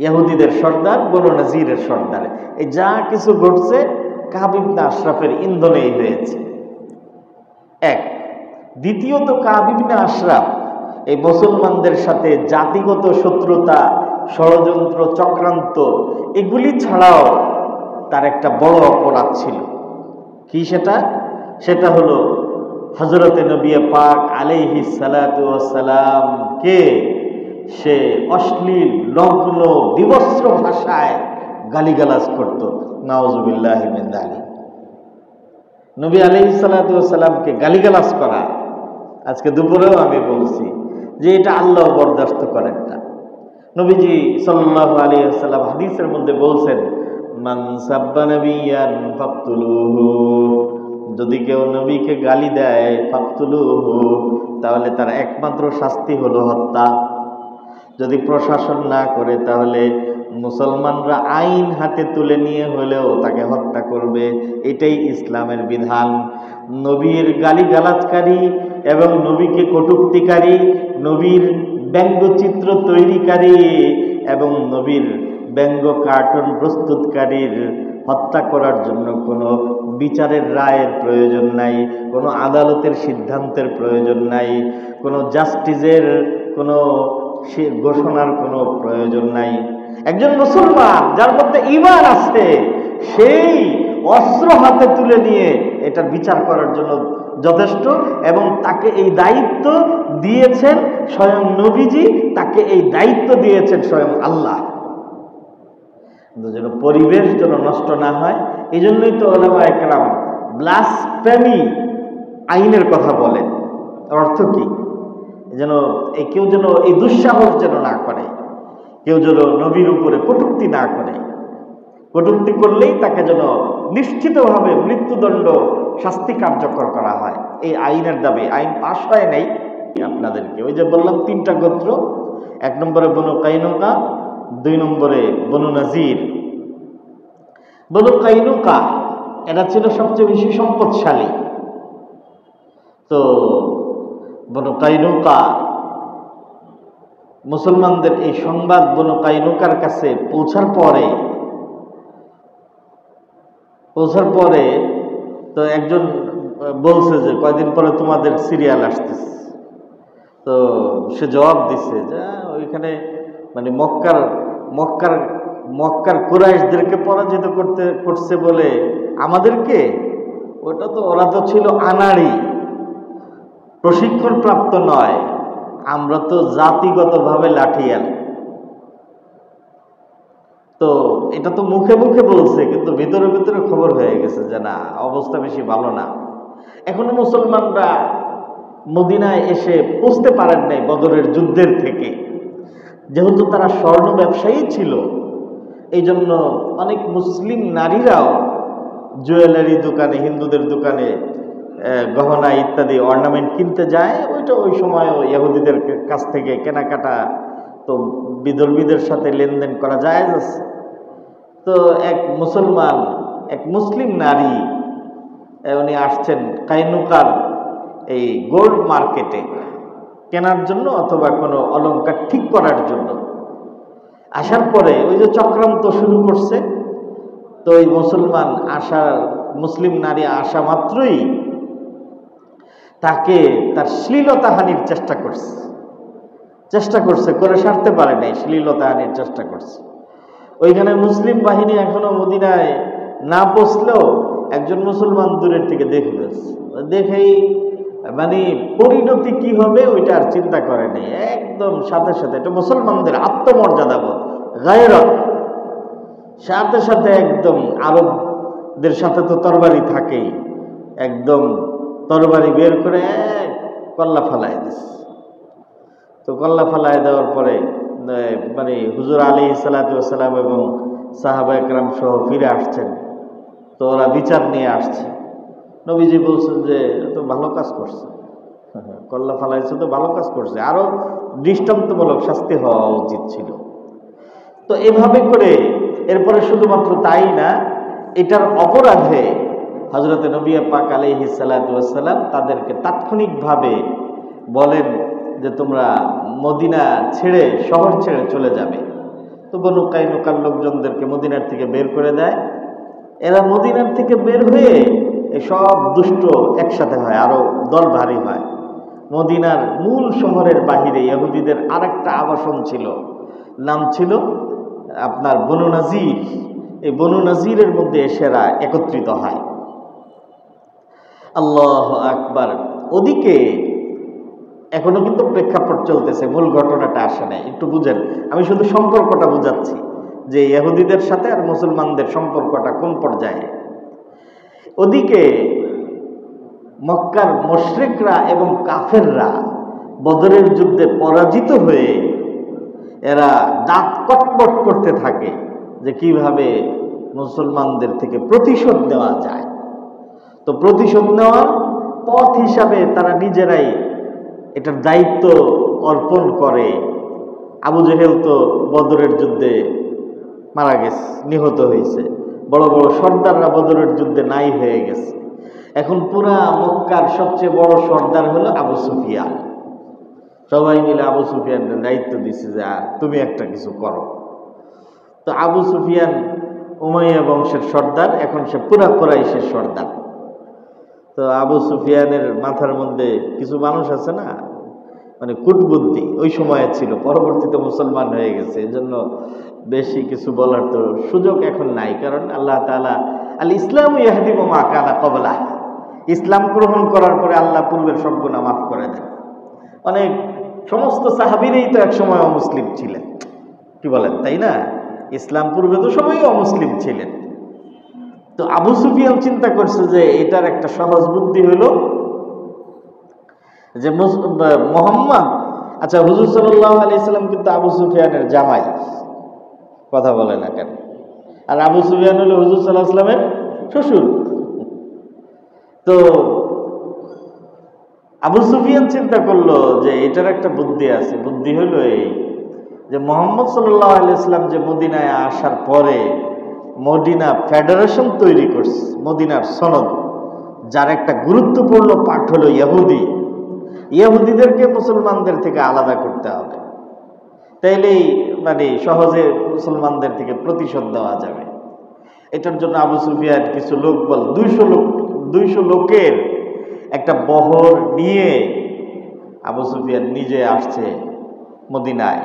ইহুদিদের সর্দার, বনু নাজিরের সর্দার। এই যা কিছু ঘটছে কাব ইবনে আশরাফের ইন্ধনেই হয়েছে। এক। দ্বিতীয়ত, কাব ইবনে আশরাফ এই মুসলমানদের সাথে জাতিগত শত্রুতা, ষড়যন্ত্র, চক্রান্ত এগুলি ছাড়াও তার একটা বড় অপরাধ ছিল। কি সেটা? সেটা হলো হযরতে নবী পাক আলাইহিস সালাতু ওয়াস সালামকে সে অশ্লীল, নগ্ন, বিবস্ত্র ভাষায় গালিগালাজ করত। নাউযুবিল্লাহি মিন যালিক। নবী আলাইহিস সালাতু ওয়াস সালামকে গালিগালাজ করা, আজকে দুপুরেও আমি বলছি যে এটা আল্লাহ বরদাস্ত করেন না। নবীজি সাল্লাল্লাহু আলাইহি ওয়াসাল্লাম হাদিসের মধ্যে বলছেন, মান সাব্বা নাবিয়ান ফাকতুলুহু, যদি কেউ নবীকে গালি দেয়, ফাকতুলুহু, তাহলে তার একমাত্র শাস্তি হলো হত্যা। যদি প্রশাসন না করে তাহলে মুসলমানরা আইন হাতে তুলে নিয়ে হলেও তাকে হত্যা করবে। এটাই ইসলামের বিধান। নবীর গালিগালাজকারী এবং নবীকে কটূক্তিকারী, নবীর ব্যঙ্গচিত্র তৈরিকারী এবং নবীর ব্যঙ্গ কার্টুন প্রস্তুতকারীর হত্যা করার জন্য কোনো বিচারের রায়ের প্রয়োজন নাই, কোনো আদালতের সিদ্ধান্তের প্রয়োজন নাই, কোনো জাস্টিসের কোনো ঘোষণার কোনো প্রয়োজন নাই। একজন মুসলমান যার মধ্যে ঈমান আছে, সেই অস্ত্র হাতে তুলে নিয়ে এটার বিচার করার জন্য যথেষ্ট। এবং তাকে এই দায়িত্ব দিয়েছেন স্বয়ং নবীজি, তাকে এই দায়িত্ব দিয়েছেন স্বয়ং আল্লাহ। যেন পরিবেশ যেন নষ্ট না হয়, এই জন্যই তো উলামায়ে কেরাম ব্লাসফেমি আইনের কথা বলেন। অর্থ কি? যেন কেউ যেন এই দুঃসাহস যেন না করে, কেউ যেন নবীর উপরে কটূক্তি না করে। কটূক্তি করলেই তাকে যেন নিশ্চিতভাবে মৃত্যুদণ্ড, শাস্তি কার্যকর করা হয়, এই আইনের দাবি। আইন পাশ হয় নাই। আপনাদেরকে ওই যে বললাম তিনটা গোত্র, এক নম্বরে বনু কাইনুকা, দুই নম্বরে বনু নাজির। বনু কাইনুকা এরা ছিল সবচেয়ে বেশি সম্পদশালী। তো বনু কাইনুকা, মুসলমানদের এই সংবাদ বনু কাইনুকার কাছে পৌঁছার পরে তো একজন বলছে যে কয়দিন পরে তোমাদের সিরিয়াল আসতেছে। তো সে জবাব দিচ্ছে যে ওইখানে মানে মক্কার কুরাইশদেরকে পরাজিত করছে বলে আমাদেরকে, ওটা তো ওরা তো ছিল আনাড়ি, প্রশিক্ষণ প্রাপ্ত নয়, আমরা তো জাতিগতভাবে লাঠিয়াল। তো এটা তো মুখে মুখে বলছে, কিন্তু ভিতরে ভিতরে খবর হয়ে গেছে যে না, অবস্থা বেশি ভালো না। এখনো মুসলমানরা মদিনায় এসে পৌঁছতে পারেন নাই বদরের যুদ্ধের থেকে। যেহেতু তারা স্বর্ণ ব্যবসায়ী ছিল, এই জন্য অনেক মুসলিম নারীরাও জুয়েলারি দোকানে, হিন্দুদের দোকানে গহনা ইত্যাদি অর্নামেন্ট কিনতে যায়। ওইটা ওই সময় ইহুদিদের কাছ থেকে কেনাকাটা, তো বিধর্মীদের সাথে লেনদেন করা যায়। তো এক মুসলিম নারী উনি আসছেন কাইনুকার এই গোল্ড মার্কেটে কেনার জন্য অথবা কোনো অলংকার ঠিক করার জন্য। আসার পরে ওই যে চক্রান্ত শুরু করছে। তো ওই মুসলিম নারী আসা মাত্রই তাকে তার শ্লীলতাহানির চেষ্টা করছে, করে সারতে পারে নাই, শ্লীলতাহানির চেষ্টা করছে। ওইখানে মুসলিম বাহিনী এখনো মদিনায় না পৌঁছলেও একজন মুসলমান দূরের থেকে দেখে ফেলছে। দেখেই মানে পরিণতি কি হবে ওইটা আর চিন্তা করে নেই, একদম সাথে সাথে, এটা মুসলমানদের আত্মমর্যাদাবোধ, গায়রত, সাথে সাথে একদম আরবদের সাথে তো তরবারি থাকেই, একদম তরবারি বের করে কল্লা ফালাই দিচ্ছে। তো কল্লা ফালাই দেওয়ার পরে মানে হুজুর আলাইহিস সালাতু ওয়াস সালাম এবং সাহাবা একরাম সহ ফিরে আসছেন। তো ওরা বিচার নিয়ে আসছে। নবীজি বলছেন যে তো ভালো কাজ করছে, কল্লা ফালাইছে তো ভালো কাজ করছে, আরো দৃষ্টান্তমূলক শাস্তি হওয়া উচিত ছিল। তো এভাবে করে এরপরে শুধুমাত্র তাই না, এটার অপরাধে হযরতে নবী পাক আলাইহিস সালাতু ওয়াস সালাম তাদেরকে তাৎক্ষণিকভাবে বলেন যে তোমরা মদিনা ছেড়ে, শহর ছেড়ে চলে যাবে। তো বনু কাইনুকার লোকজনদেরকে মদিনার থেকে বের করে দেয়। এরা মদিনার থেকে বের হয়ে সব দুষ্ট একসাথে হয়, আরো দল ভারী হয়। মদিনার মূল শহরের বাহিরে ইহুদিদের আরেকটা আবাসন ছিল, নাম ছিল আপনার বনু নাজির। এই বনু নাজিরের মধ্যে এসেরা একত্রিত হয়। আল্লাহু আকবার। ওদিকে এখনো কিন্তু প্রেক্ষাপট চলতেছে, মূল ঘটনাটা আসে নাই, একটু বুঝেন। আমি শুধু সম্পর্কটা বুঝাচ্ছি যে ইহুদিদের সাথে আর মুসলমানদের সম্পর্কটা কোন পর্যায়ে। ওদিকে মক্কার মুশরিকরা এবং কাফেররা বদরের যুদ্ধে পরাজিত হয়ে এরা দাঁত কটমট করতে থাকে যে কিভাবে মুসলমানদের থেকে প্রতিশোধ নেওয়া যায়। তো প্রতিশোধ নেওয়ার পথ হিসাবে তারা নিজেরাই এটার দায়িত্ব অর্পণ করে। আবু জেহেল তো বদরের যুদ্ধে মারা গেছে, নিহত হয়েছে। বড় বড় সর্দাররা বদরের যুদ্ধে নাই হয়ে গেছে। এখন পুরা মক্কার সবচেয়ে বড় সর্দার হলো আবু সুফিয়ান। সবাই মিলে আবু সুফিয়ানের দায়িত্ব দিচ্ছে যে তুমি একটা কিছু করো। তো আবু সুফিয়ান উমাইয়া বংশের সর্দার, এখন সে পুরা কুরাইশের সর্দার। তো আবু সুফিয়ানের মাথার মধ্যে কিছু মানুষ আছে না, মানে কুটবুদ্ধি ওই সময়ে ছিল, পরবর্তীতে মুসলমান হয়ে গেছে, এজন্য বেশি কিছু বলার তো সুযোগ এখন নাই। কারণ আল্লাহ তাআলা আল ইসলাম ইয়াহদি মা কানা ক্বাবলা, ইসলাম গ্রহণ করার পরে আল্লাহ পূর্বের সব গুনাহ মাফ করে দেন। অনেক সমস্ত সাহাবীরাই তো এক সময় অমুসলিম ছিলেন, কি বলেন তাই না? ইসলাম পূর্বে তো সবাই অমুসলিম ছিলেন। তো আবু সুফিয়ান চিন্তা করছে যে এটার একটা সহজ বুদ্ধি হলো যে মুহাম্মদ, আচ্ছা হুজুর সাল্লাল্লাহু আলাইহি সাল্লাম কিন্তু আবু সুফিয়ানের জামাই, কথা বলে না কেন? আর আবু সুফিয়ান হলো হুজুর সাল্লাল্লাহু আলাইহি সাল্লামের শ্বশুর। তো আবু সুফিয়ান চিন্তা করলো যে এটার একটা বুদ্ধি আছে। বুদ্ধি হলো এই যে মুহাম্মদ সাল্লাল্লাহু আলাইহি সাল্লাম যে মদিনায় আসার পরে মদিনা ফেডারেশন তৈরি করছে, মদিনার সনদ, যার একটা গুরুত্বপূর্ণ পাঠ হলো ইহুদি। ইহুদিদেরকে মুসলমানদের থেকে আলাদা করতে হবে, তাইলেই মানে সহজে মুসলমানদের থেকে প্রতিশোধ দেওয়া যাবে। এটার জন্য আবু সুফিয়ান কিছু লোক বল 200 লোকের একটা বহর নিয়ে আবু সুফিয়ান নিজে আসছে মদিনায়।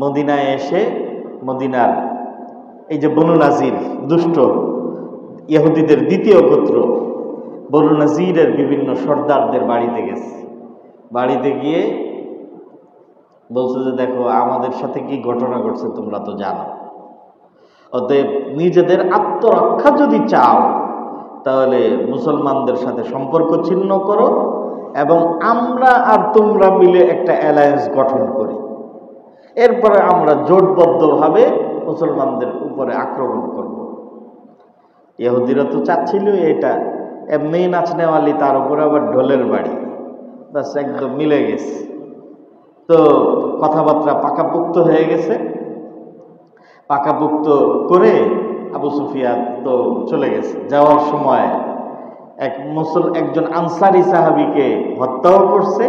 মদিনায় এসে মদিনার এই যে বনু নাজির, দুষ্ট ইহুদিদের দ্বিতীয় গোত্র বনু নাজিরের বিভিন্ন সর্দারদের বাড়িতে গেছে। বাড়িতে গিয়ে বলছে যে দেখো আমাদের সাথে কি ঘটনা ঘটছে তোমরা তো জানো, অতএব নিজেদের আত্মরক্ষা যদি চাও তাহলে মুসলমানদের সাথে সম্পর্ক ছিন্ন করো এবং আমরা আর তোমরা মিলে একটা অ্যালায়েন্স গঠন করি, এরপরে আমরা জোটবদ্ধভাবে মুসলমানদের উপরে আক্রমণ করব। ইহুদিরা তো চাচ্ছিল এটা, এমনি নাচনেওয়ালি, তার উপরে আবার ঢোলের বাড়ি, বাস একদম মিলে গেছে। তো কথাবার্তা পাকাপোক্ত হয়ে গেছে। পাকাপোক্ত করে আবু সুফিয়ান তো চলে গেছে। যাওয়ার সময় একজন আনসারি সাহাবীকে হত্যাও করছে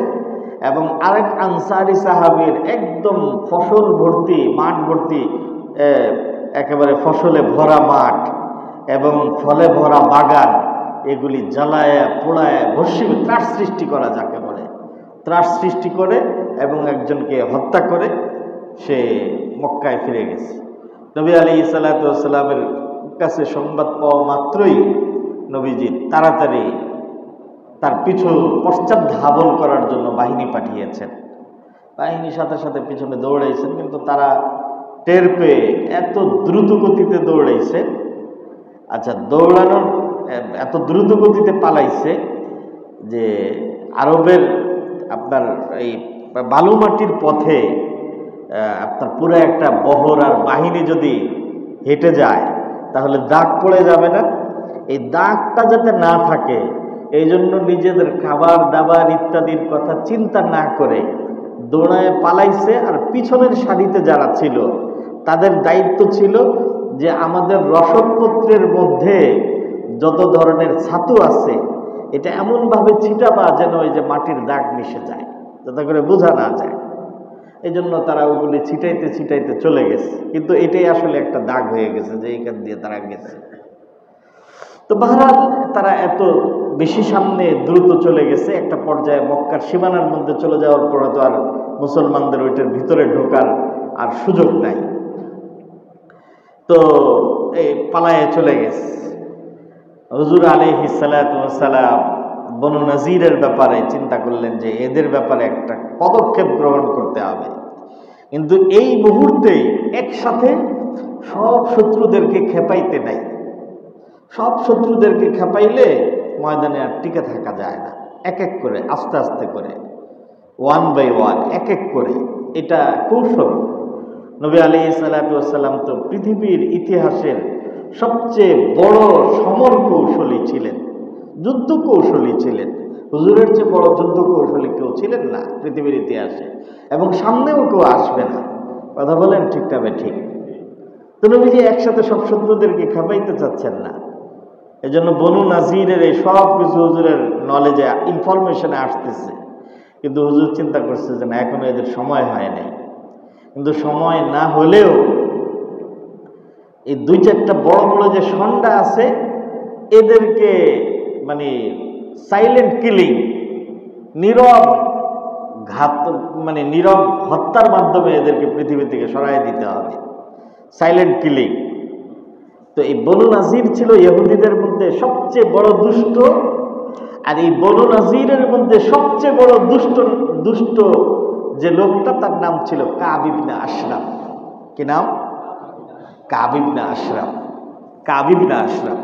এবং আরেক আনসারি সাহাবীর একদম ফসল ভর্তি, মাঠ ভর্তি, একেবারে ফসলে ভরা মাঠ এবং ফলে ভরা বাগান, এগুলি জ্বালায় পোড়ায় ভস্মী, ত্রাস সৃষ্টি করা যাকে বলে, ত্রাস সৃষ্টি করে এবং একজনকে হত্যা করে সে মক্কায় ফিরে গেছে। নবী আলাইহিস সালাতু ওয়াস সালামের কাছে সংবাদ পাওয়া মাত্রই নবীজি তাড়াতাড়ি তার পশ্চাৎ ধাবন করার জন্য বাহিনী পাঠিয়েছেন। বাহিনীর সাথে সাথে পিছনে দৌড়াইছেন, কিন্তু তারা টের পেয়ে এত দ্রুত গতিতে দৌড়াইছে, আচ্ছা দৌড়ানোর এত দ্রুত গতিতে পালাইছে যে আরবের আপনার এই বালু মাটির পথে আপনার পুরো একটা বহর আর বাহিনী যদি হেঁটে যায় তাহলে দাগ পড়ে যাবে না? এই দাগটা যাতে না থাকে এই জন্য নিজেদের খাবার দাবার ইত্যাদির কথা চিন্তা না করে দৌড়ায় পালাইছে। আর পিছনের সারিতে যারা ছিল তাদের দায়িত্ব ছিল যে আমাদের রসদপত্রের মধ্যে যত ধরনের ছাতু আছে এটা এমনভাবে ছিটাবা যেন ওই যে মাটির দাগ মিশে যায়, যাতে করে বোঝা না যায়। এই জন্য তারা ওগুলি ছিটাইতে ছিটাইতে চলে গেছে, কিন্তু এটাই আসলে একটা দাগ হয়ে গেছে যে এইখান দিয়ে তারা গেছে। তো বাহরাল তারা এত বেশি সামনে দ্রুত চলে গেছে, একটা পর্যায়ে মক্কার সীমানার মধ্যে চলে যাওয়ার পরে তো আর মুসলমানদের ওইটার ভিতরে ঢোকার আর সুযোগ নাই। তো এই পালায়ে চলে গেছে। হুজুর আলাইহিস সালাতু ওয়াস সালাম বনু নযীরের ব্যাপারে চিন্তা করলেন যে এদের ব্যাপারে একটা পদক্ষেপ গ্রহণ করতে হবে, কিন্তু এই মুহূর্তে একসাথে সব শত্রুদেরকে খেপাইতে নাই। সব শত্রুদেরকে খেপাইলে ময়দানে আর টিকে থাকা যায় না। এক এক করে আস্তে আস্তে করে, ওয়ান বাই ওয়ান, এক এক করে। এটা কৌশল। নবী আলাইহিস সালাতু ওয়াস সালাম তো পৃথিবীর ইতিহাসের সবচেয়ে বড় সমর কৌশলী ছিলেন, যুদ্ধ কৌশলী ছিলেন। হুজুরের চেয়ে বড় যুদ্ধ কৌশলী কেউ ছিলেন না পৃথিবীর ইতিহাসে, এবং সামনেও কেউ আসবে না। কথা বলেন ঠিক না ঠিক? তো নবীজি একসাথে সব শত্রুদেরকে খেপাইতে চাচ্ছেন না। এজন্য বনু নাজিরের এই সব কিছু হুজুরের নলেজে, ইনফরমেশনে আসতেছে, কিন্তু হুজুর চিন্তা করছে যে না, এখনো এদের সময় হয় নাই। কিন্তু সময় না হলেও এই দুই চারটা বড় বড় যে ষণ্ডা আছে, এদেরকে মানে সাইলেন্ট কিলিং, নীরব ঘাত, মানে নীরব হত্যার মাধ্যমে এদেরকে পৃথিবী থেকে সরাই দিতে হবে। Silent killing. তো এই বনু নাজির ছিল ইহুদিদের মধ্যে সবচেয়ে বড় দুষ্ট, আর এই বনু নাজিরের মধ্যে সবচেয়ে বড় দুষ্ট যে লোকটা, তার নাম ছিল কাব ইবনে আশরাফ। কি নাম? কাব ইবনে আশরাফ। কাব ইবনে আশরাফ।